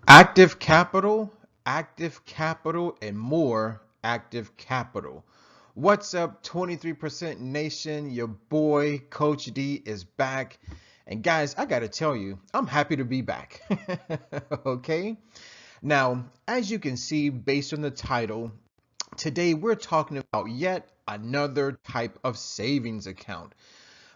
Active capital, and more active capital. What's up, 23% Nation? Your boy, Coach D, is back. And guys, I got to tell you, I'm happy to be back. Okay? Now, as you can see, based on the title, today we're talking about yet another type of savings account.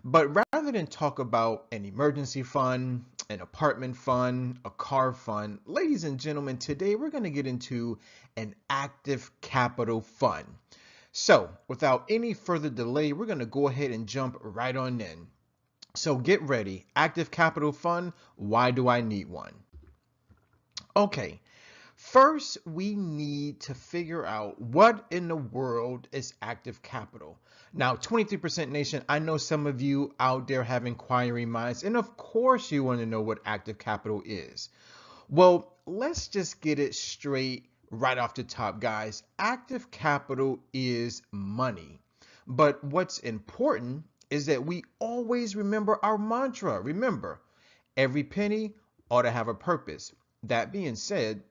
But rather than talk about an emergency fund, an apartment fund, a car fund, ladies and gentlemen, today we're going to get into an active capital fund. So, without any further delay, we're going to go ahead and jump right on in. So, get ready. Active capital fund, why do I need one? Okay, first, we need to figure out what in the world is active capital. Now, 23% Nation, I know some of you out there have inquiring minds, and of course you want to know what active capital is. Well, let's just get it straight right off the top, guys. Active capital is money. But what's important is that we always remember our mantra. Remember, every penny ought to have a purpose. That being said,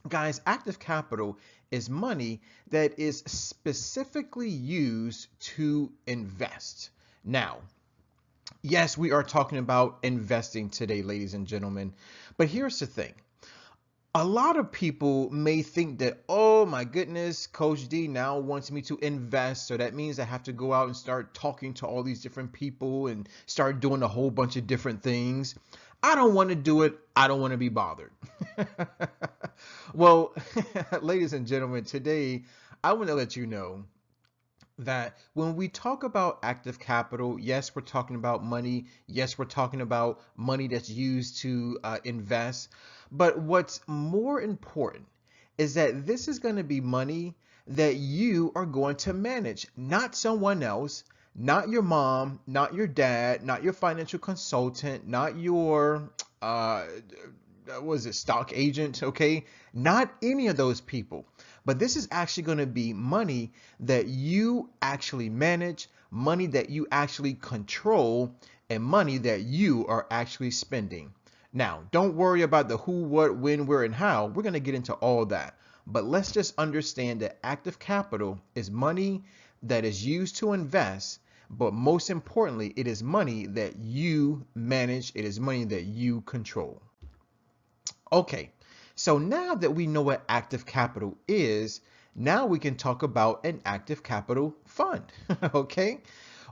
guys, active capital is money that is specifically used to invest. Now, yes, we are talking about investing today, ladies and gentlemen, but here's the thing. A lot of people may think that, oh my goodness, Coach D now wants me to invest. So that means I have to go out and start talking to all these different people and start doing a whole bunch of different things. I don't want to do it. I don't want to be bothered. Well, ladies and gentlemen, today I want to let you know that when we talk about active capital, yes, we're talking about money. Yes, we're talking about money that's used to invest. But what's more important is that this is going to be money that you are going to manage, not someone else, not your mom, not your dad, not your financial consultant, not your was it stock agent, okay? Not any of those people. But this is actually going to be money that you actually manage, money that you actually control, and money that you are actually spending. Now, don't worry about the who, what, when, where, and how. We're going to get into all that. But let's just understand that active capital is money that is used to invest, but most importantly, it is money that you manage. It is money that you control. Okay, so now that we know what active capital is, now we can talk about an active capital fund. Okay,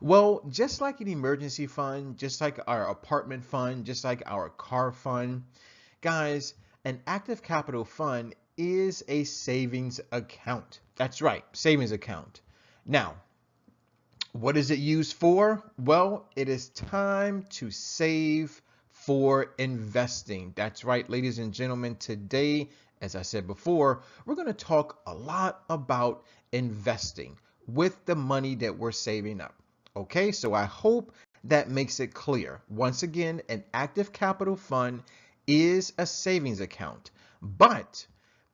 well, just like an emergency fund, just like our apartment fund, just like our car fund, guys, an active capital fund is a savings account. That's right, savings account. Now, what is it used for? Well, it is time to save for investing. That's right, ladies and gentlemen. Today, as I said before, we're going to talk a lot about investing with the money that we're saving up. Okay, so I hope that makes it clear. Once again, an active capital fund is a savings account, but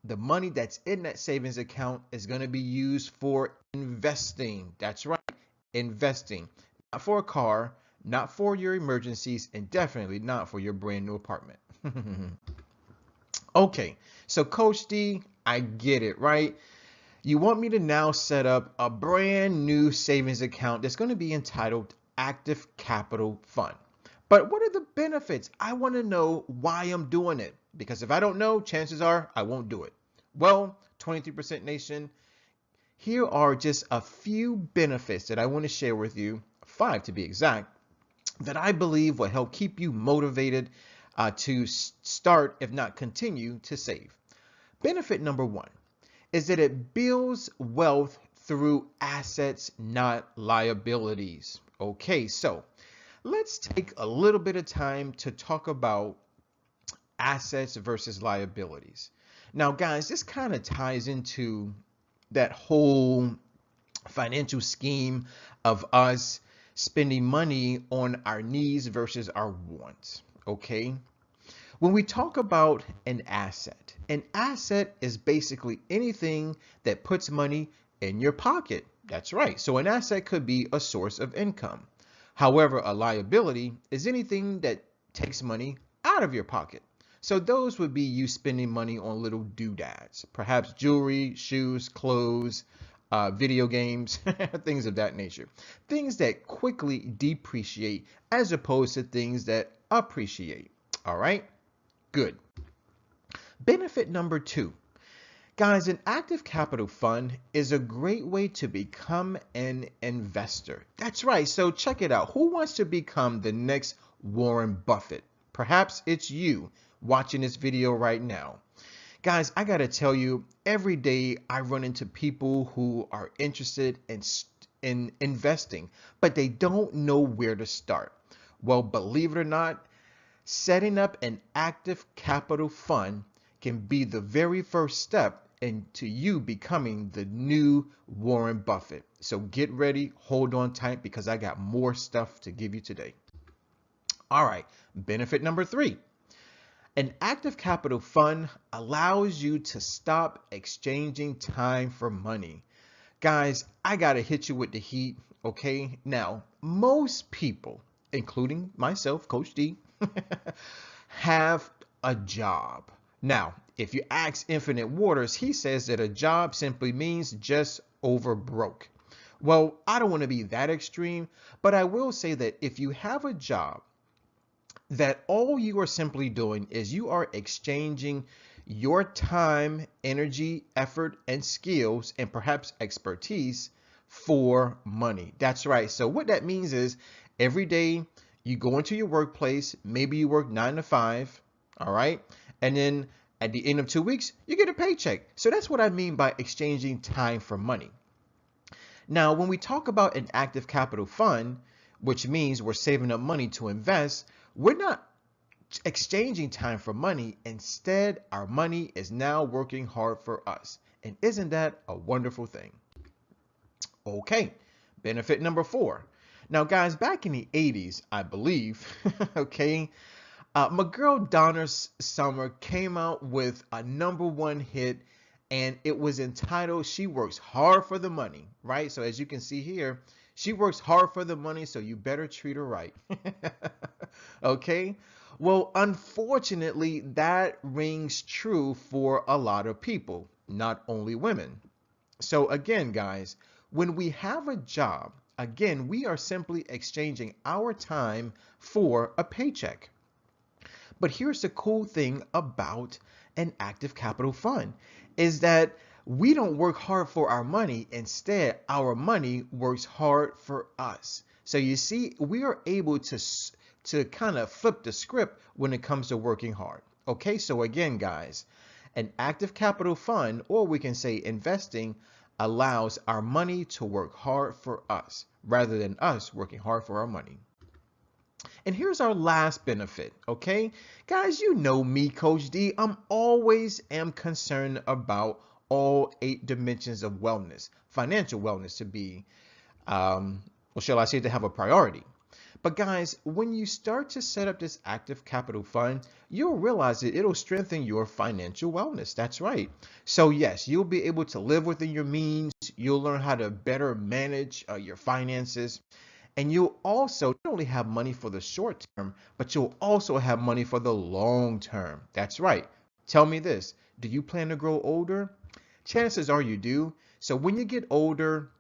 the money that's in that savings account is going to be used for investing. That's right, investing. Not for a car, not for your emergencies, and definitely not for your brand new apartment. Okay, so Coach D, I get it, right? You want me to now set up a brand new savings account that's going to be entitled Active Capital Fund. But what are the benefits? I want to know why I'm doing it. Because if I don't know, chances are I won't do it. Well, 23% Nation, here are just a few benefits that I want to share with you, 5 to be exact, that I believe will help keep you motivated to start, if not continue, to save. Benefit number 1 is that it builds wealth through assets, not liabilities. Okay, so let's take a little bit of time to talk about assets versus liabilities. Now, guys, this kind of ties into that whole financial scheme of us spending money on our needs versus our wants. Okay. When we talk about an asset is basically anything that puts money in your pocket. That's right. So an asset could be a source of income. However, a liability is anything that takes money out of your pocket. So those would be you spending money on little doodads, perhaps jewelry, shoes, clothes, video games, things of that nature. Things that quickly depreciate as opposed to things that appreciate. All right, good. Benefit number 2. Guys, an active capital fund is a great way to become an investor. That's right. So check it out. Who wants to become the next Warren Buffett? Perhaps it's you watching this video right now. Guys, I got to tell you, every day I run into people who are interested in investing, but they don't know where to start. Well, believe it or not, setting up an active capital fund can be the very first step into you becoming the new Warren Buffett. So get ready, hold on tight, because I got more stuff to give you today. All right, benefit number 3. An active capital fund allows you to stop exchanging time for money. Guys, I gotta hit you with the heat, okay? Now, most people, including myself, Coach D, have a job. Now, if you ask Infinite Waters, he says that a job simply means just over broke. Well, I don't want to be that extreme, but I will say that if you have a job that all you are simply doing is you are exchanging your time, energy, effort, and skills, and perhaps expertise for money. That's right. So what that means is every day you go into your workplace, maybe you work 9 to 5, all right? And then at the end of 2 weeks, you get a paycheck. So that's what I mean by exchanging time for money. Now, when we talk about an active capital fund, which means we're saving up money to invest, we're not exchanging time for money. Instead, our money is now working hard for us. And isn't that a wonderful thing? Okay, benefit number 4. Now, guys, back in the 80s, I believe, okay, my girl Donna Summer came out with a #1 hit, and it was entitled She Works Hard for the Money, right? So as you can see here, she works hard for the money, so you better treat her right. Okay? Well, unfortunately, that rings true for a lot of people, not only women. So again, guys, when we have a job, again, we are simply exchanging our time for a paycheck. But here's the cool thing about an active capital fund is that we don't work hard for our money. Instead, our money works hard for us. So you see, we are able to kind of flip the script when it comes to working hard. Okay, so again, guys, an active capital fund, or we can say investing, allows our money to work hard for us rather than us working hard for our money. And here's our last benefit, okay? Guys, you know me, Coach D. I'm always am concerned about all 8 dimensions of wellness, financial wellness to be, well, shall I say, to have a priority. But guys, when you start to set up this active capital fund, you'll realize that it'll strengthen your financial wellness. That's right. So yes, you'll be able to live within your means. You'll learn how to better manage your finances. And you'll also not only have money for the short term, but you'll also have money for the long term. That's right. Tell me this. Do you plan to grow older? Chances are you do. So when you get older,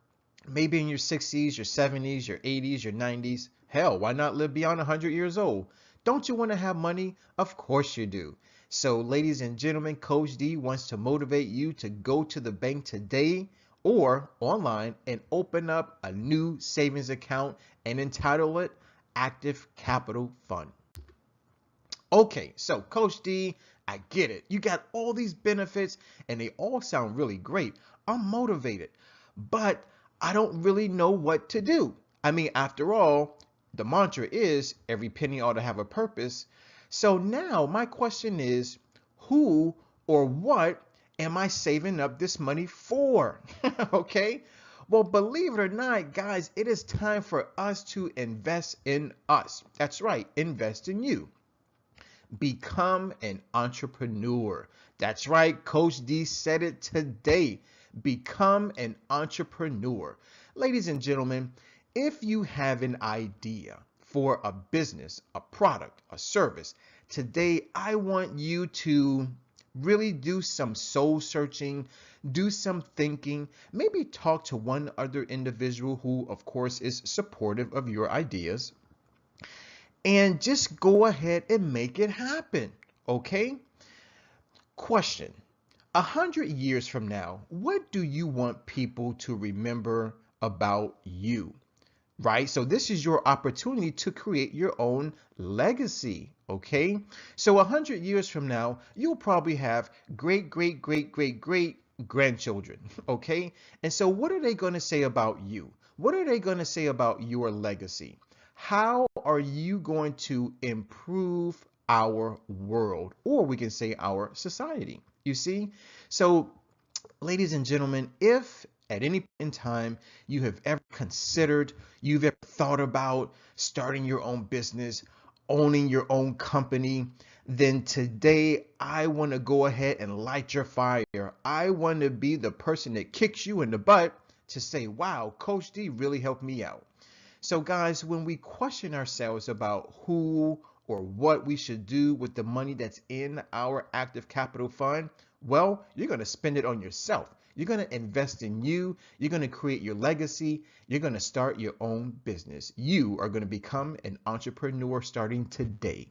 maybe in your 60s, your 70s, your 80s, your 90s, hell, why not live beyond 100 years old? Don't you want to have money? Of course you do. So ladies and gentlemen, Coach D wants to motivate you to go to the bank today or online and open up a new savings account and entitle it Active Capital Fund. Okay, so Coach D, I get it. You got all these benefits and they all sound really great. I'm motivated, but I don't really know what to do. I mean, after all, the mantra is every penny ought to have a purpose. So now my question is, who or what am I saving up this money for? Okay. Well, believe it or not, guys, it is time for us to invest in us. That's right. Invest in you. Become an entrepreneur. That's right. Coach D said it today. Become an entrepreneur. Ladies and gentlemen, if you have an idea for a business, a product, a service Today, I want you to really do some soul searching, do some thinking, maybe talk to one other individual who, of course, is supportive of your ideas, and just go ahead and make it happen. Okay? Question. 100 years from now, what do you want people to remember about you? Right? So this is your opportunity to create your own legacy. Okay? So 100 years from now, you'll probably have great, great, great, great, great grandchildren. Okay? And so what are they going to say about you? What are they going to say about your legacy? How are you going to improve our world, or we can say our society? You see? So, ladies and gentlemen, if at any point in time you have ever considered, you've ever thought about starting your own business, owning your own company, then today I want to go ahead and light your fire. I want to be the person that kicks you in the butt to say, wow, Coach D really helped me out. So guys, when we question ourselves about who or what we should do with the money that's in our active capital fund, well, you're going to spend it on yourself. You're going to invest in you. You're going to create your legacy. You're going to start your own business. You are going to become an entrepreneur starting today.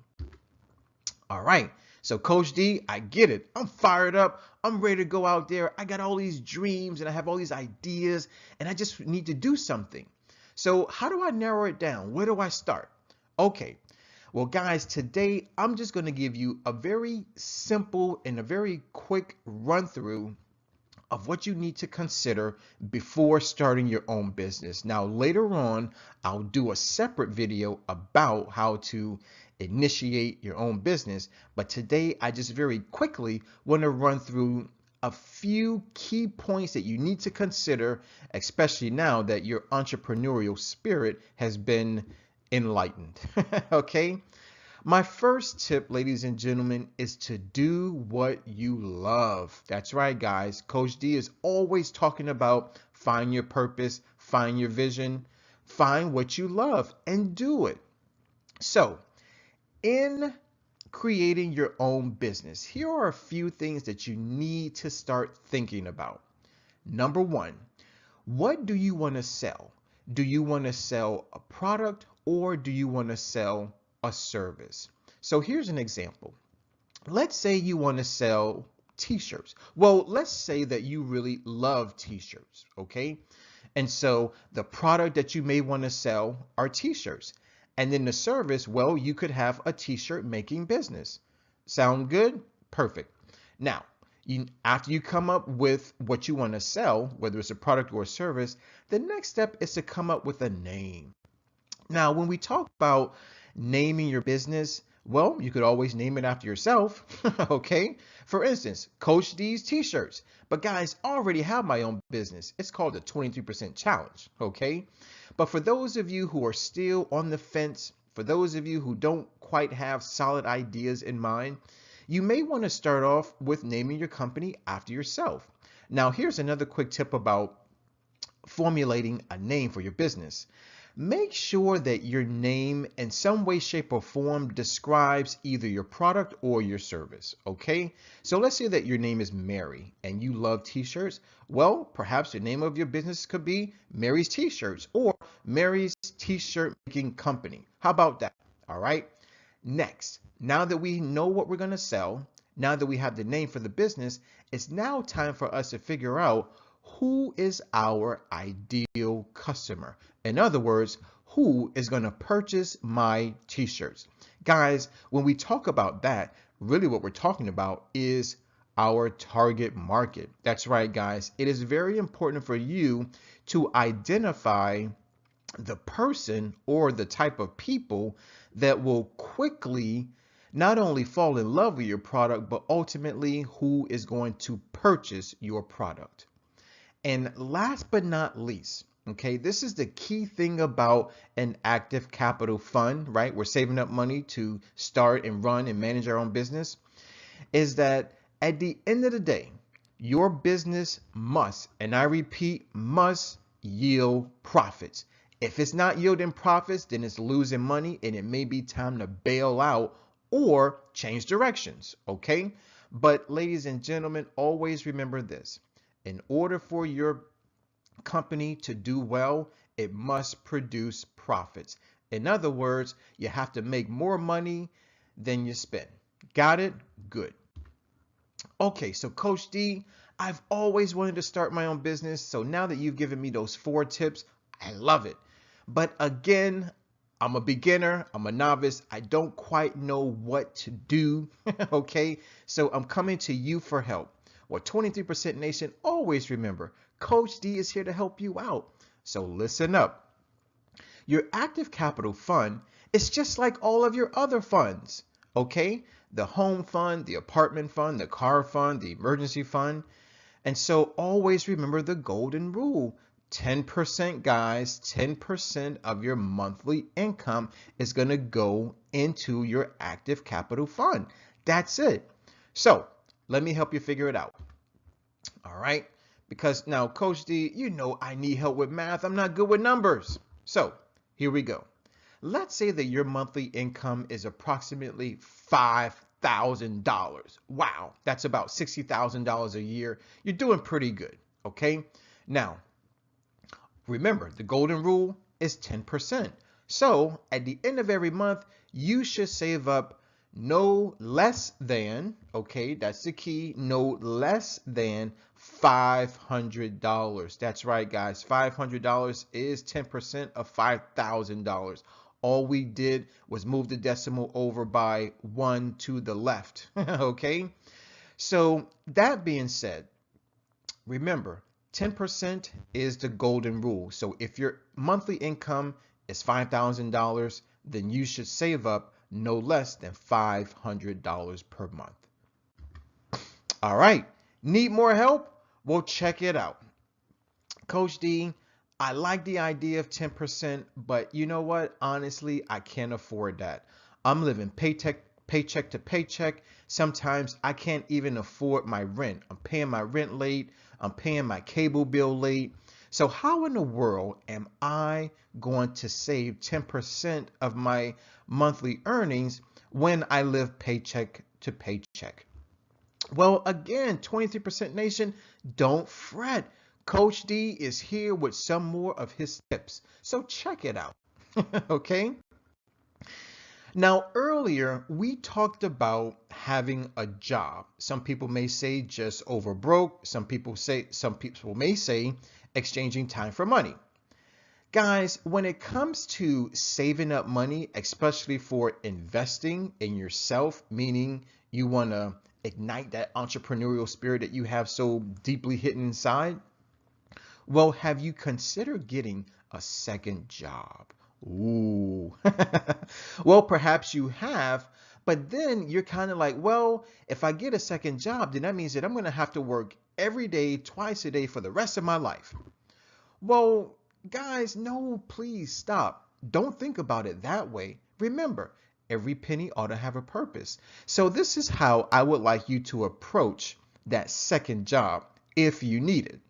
All right. So Coach D, I get it. I'm fired up. I'm ready to go out there. I got all these dreams and I have all these ideas and I just need to do something. So how do I narrow it down? Where do I start? Okay. Well, guys, today I'm just going to give you a very simple and a very quick run through of what you need to consider before starting your own business. Now, later on, I'll do a separate video about how to initiate your own business. But today, I just very quickly want to run through a few key points that you need to consider, especially now that your entrepreneurial spirit has been enlightened. Okay? My first tip, ladies and gentlemen, is to do what you love. That's right, guys. Coach D is always talking about find your purpose, find your vision, find what you love, and do it. So, in creating your own business, here are a few things that you need to start thinking about. Number one, what do you want to sell? Do you want to sell a product or do you want to sell a service? So here's an example. Let's say you want to sell t-shirts. Well, let's say that you really love t-shirts, okay? And so the product that you may want to sell are t-shirts. And then the service, well, you could have a t-shirt making business. Sound good? Perfect. Now, after you come up with what you want to sell, whether it's a product or a service, the next step is to come up with a name. Now, when we talk about naming your business, well, you could always name it after yourself, okay? For instance, Coach D's T-shirts. But guys, I already have my own business. It's called the 23% Challenge, okay? But for those of you who are still on the fence, for those of you who don't quite have solid ideas in mind, you may want to start off with naming your company after yourself. Now, here's another quick tip about formulating a name for your business. Make sure that your name in some way, shape, or form describes either your product or your service, okay? So let's say that your name is Mary and you love t-shirts. Well, perhaps the name of your business could be Mary's T-shirts or Mary's T-shirt making company. How about that? All right. Next, now that we know what we're going to sell, now that we have the name for the business, it's now time for us to figure out who is our ideal customer. In other words, who is going to purchase my t-shirts? Guys, when we talk about that, really what we're talking about is our target market. That's right, guys. It is very important for you to identify the person or the type of people that will quickly not only fall in love with your product, but ultimately who is going to purchase your product. And last but not least, okay, this is the key thing about an active capital fund, right? We're saving up money to start and run and manage our own business, is that at the end of the day, your business must, and I repeat, must yield profits. If it's not yielding profits, then it's losing money and it may be time to bail out or change directions, okay? But ladies and gentlemen, always remember this. In order for your company to do well, it must produce profits. In other words, you have to make more money than you spend. Got it? Good. Okay, so Coach D, I've always wanted to start my own business. So now that you've given me those 4 tips, I love it. But again, I'm a beginner, I'm a novice. I don't quite know what to do. Okay, so I'm coming to you for help. Well, 23% Nation, always remember, Coach D is here to help you out. So listen up. Your active capital fund is just like all of your other funds, okay? The home fund, the apartment fund, the car fund, the emergency fund. And so always remember the golden rule. 10%, guys, 10% of your monthly income is going to go into your active capital fund. That's it. So let me help you figure it out. All right. Because now, Coach D, you know I need help with math. I'm not good with numbers. So here we go. Let's say that your monthly income is approximately $5,000. Wow, that's about $60,000 a year. You're doing pretty good, okay? Now, remember, the golden rule is 10%. So at the end of every month, you should save up no less than, okay, that's the key, no less than $500. That's right, guys. $500 is 10% of $5,000. All we did was move the decimal over by 1 to the left. Okay. So that being said, remember, 10% is the golden rule. So if your monthly income is $5,000, then you should save up no less than $500 per month. All right. Need more help? Well, check it out. Coach D, I like the idea of 10%, but you know what? Honestly, I can't afford that. I'm living paycheck to paycheck. Sometimes I can't even afford my rent. I'm paying my rent late. I'm paying my cable bill late. So how in the world am I going to save 10% of my monthly earnings when I live paycheck to paycheck? Well, again, 23% Nation, don't fret. Coach D is here with some more of his tips. So check it out. Okay. Now, earlier we talked about having a job. Some people may say just over broke. Some people may say exchanging time for money. Guys, when it comes to saving up money, especially for investing in yourself, meaning you want to ignite that entrepreneurial spirit that you have so deeply hidden inside, well, have you considered getting a second job? Ooh. Well, perhaps you have, but then you're kind of like, well, if I get a second job, then that means that I'm going to have to work every day, twice a day for the rest of my life. Well, guys, no, please stop. Don't think about it that way. Remember, every penny ought to have a purpose. So this is how I would like you to approach that second job if you need it.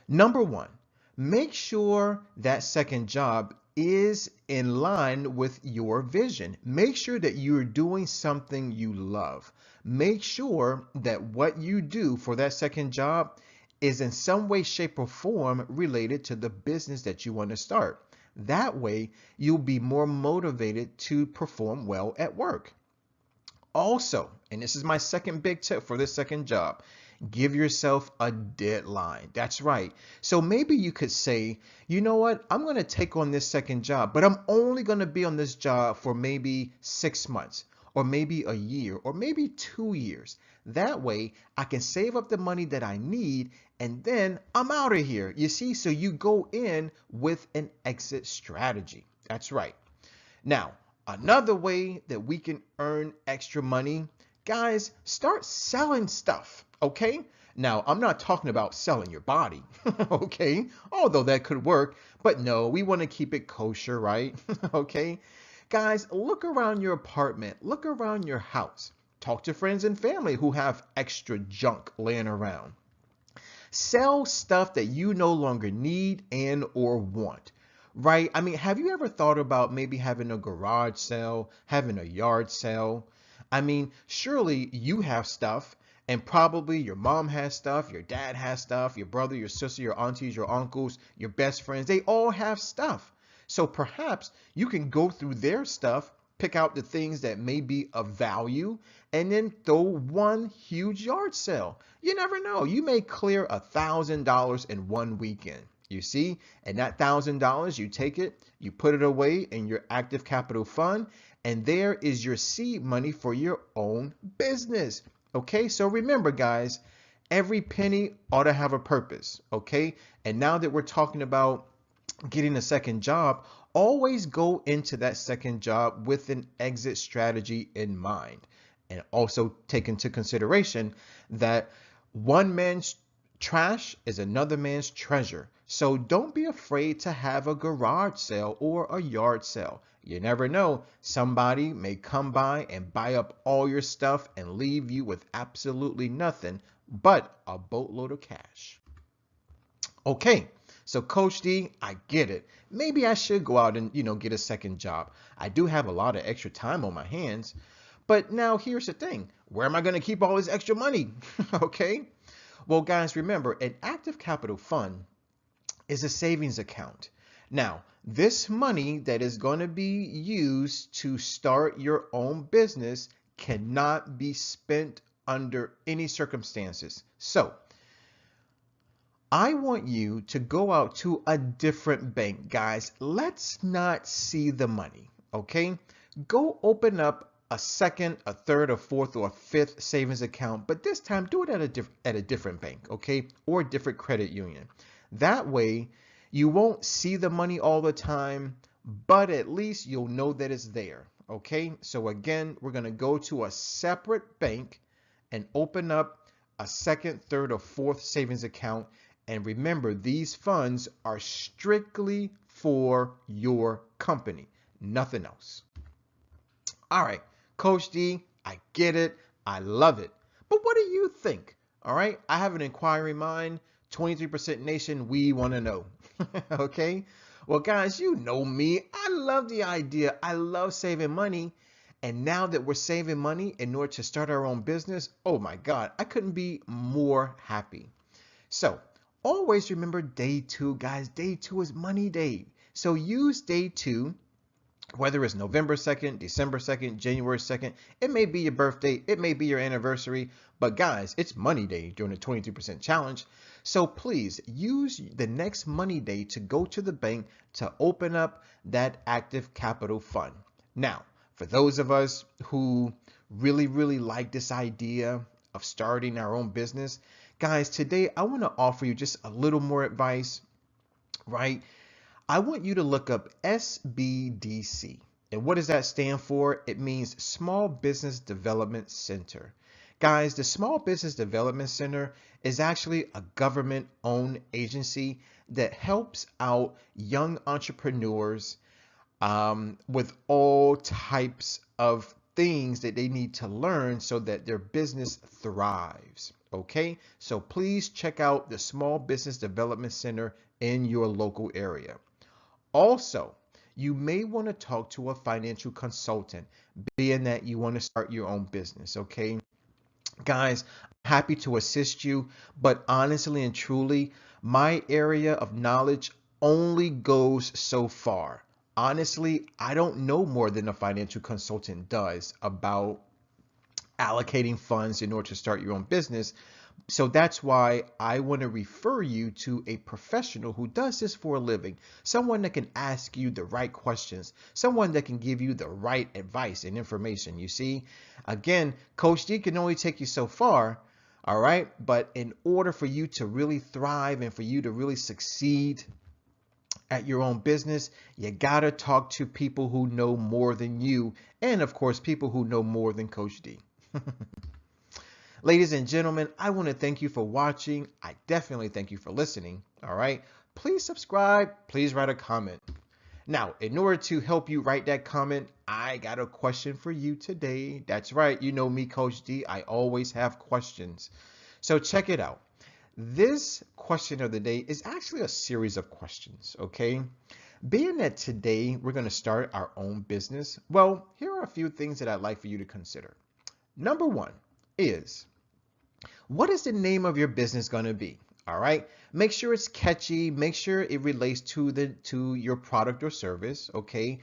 Number one, make sure that second job is in line with your vision. Make sure that you're doing something you love. Make sure that what you do for that second job is in some way, shape, or form related to the business that you want to start. That way, you'll be more motivated to perform well at work. Also, and this is my second big tip for this second job, give yourself a deadline. That's right. So maybe you could say, you know what? I'm going to take on this second job, but I'm only going to be on this job for maybe 6 months or maybe a year or maybe 2 years. That way I can save up the money that I need and then I'm out of here. You see, so you go in with an exit strategy. That's right. Now, another way that we can earn extra money, guys, start selling stuff, okay? Now, I'm not talking about selling your body, okay? Although that could work, but no, we want to keep it kosher, right? Okay? Guys, look around your apartment, look around your house. Talk to friends and family who have extra junk laying around. Sell stuff that you no longer need and or want. right? I mean, have you ever thought about maybe having a garage sale, having a yard sale? I mean, surely you have stuff, and probably your mom has stuff, your dad has stuff, your brother, your sister, your aunties, your uncles, your best friends, they all have stuff. So perhaps you can go through their stuff, pick out the things that may be of value, and then throw one huge yard sale. You never know. You may clear $1,000 in one weekend. You see, and that $1,000, you take it, you put it away in your active capital fund, and there is your seed money for your own business. Okay, so remember, guys, every penny ought to have a purpose. Okay, and now that we're talking about getting a second job, always go into that second job with an exit strategy in mind. And also take into consideration that one man's trash is another man's treasure. So don't be afraid to have a garage sale or a yard sale. You never know, somebody may come by and buy up all your stuff and leave you with absolutely nothing but a boatload of cash. Okay, so Coach D, I get it. Maybe I should go out and, get a second job. I do have a lot of extra time on my hands. But now here's the thing. Where am I going to keep all this extra money? Okay. Well, guys, remember, an active capital fund is a savings account. Now, this money that is going to be used to start your own business cannot be spent under any circumstances. So, I want you to go out to a different bank, guys. Let's not see the money, okay? Go open up a second, a third, a fourth, or a fifth savings account, but this time do it at a different bank, okay? Or a different credit union. That way, you won't see the money all the time, but at least you'll know that it's there, okay? So again, we're gonna go to a separate bank and open up a second, third, or fourth savings account. And remember, these funds are strictly for your company, nothing else. All right, Coach D, I get it. I love it. But what do you think? All right, I have an inquiring mind. 23% nation, we want to know. Okay? Well, guys, you know me. I love the idea. I love saving money. And now that we're saving money in order to start our own business, oh my God, I couldn't be more happy. So, always remember day two, guys. Day two is money day. So use day two, whether it's November 2nd, December 2nd, January 2nd. It may be your birthday. It may be your anniversary. But guys, it's money day during the 22% challenge. So please use the next money day to go to the bank to open up that active capital fund. Now, for those of us who really, really like this idea of starting our own business, guys, today I want to offer you just a little more advice, right? I want you to look up SBDC. And what does that stand for? It means Small Business Development Center. Guys, the Small Business Development Center is actually a government-owned agency that helps out young entrepreneurs with all types of things that they need to learn so that their business thrives. Okay, so please check out the Small Business Development Center in your local area. Also, you may want to talk to a financial consultant, being that you want to start your own business. Okay, guys, I'm happy to assist you, but honestly and truly, my area of knowledge only goes so far. Honestly, I don't know more than a financial consultant does about allocating funds in order to start your own business. So that's why I want to refer you to a professional who does this for a living, someone that can ask you the right questions, someone that can give you the right advice and information. You see, again, Coach D can only take you so far. All right. But in order for you to really thrive and for you to really succeed at your own business, you got to talk to people who know more than you. And of course, people who know more than Coach D. Ladies and gentlemen, I want to thank you for watching. I definitely thank you for listening. All right. Please subscribe. Please write a comment. Now, in order to help you write that comment, I got a question for you today. That's right. You know me, Coach D. I always have questions. So check it out. This question of the day is actually a series of questions. Okay. Being that today we're going to start our own business, well, here are a few things that I'd like for you to consider. Number one is, what is the name of your business going to be? All right. Make sure it's catchy. Make sure it relates to your product or service. Okay.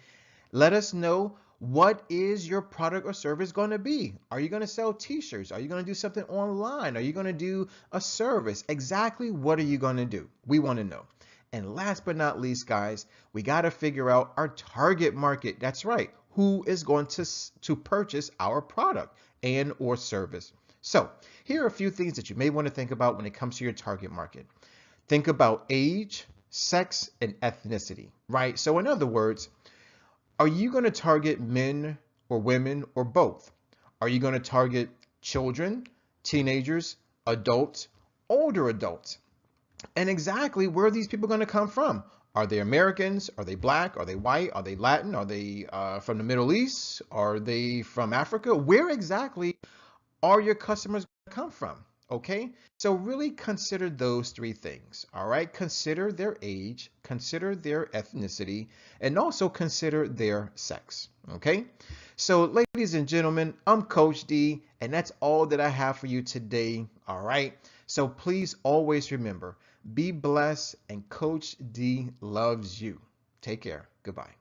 Let us know, what is your product or service going to be? Are you going to sell t-shirts? Are you going to do something online? Are you going to do a service? Exactly what are you going to do? We want to know. And last but not least, guys, we got to figure out our target market. That's right. Who is going to purchase our product and or service? So here are a few things that you may want to think about when it comes to your target market. Think about age, sex, and ethnicity, right? So in other words, are you going to target men or women or both? Are you going to target children, teenagers, adults, older adults? And exactly where are these people going to come from? Are they Americans? Are they black? Are they white? Are they Latin? Are they from the Middle East? Are they from Africa? Where exactly are your customers going to come from? Okay, so really consider those three things. All right, consider their age, consider their ethnicity, and also consider their sex. Okay, so ladies and gentlemen, I'm Coach D, and that's all that I have for you today. All right, so please always remember, be blessed, and Coach D loves you. Take care. Goodbye.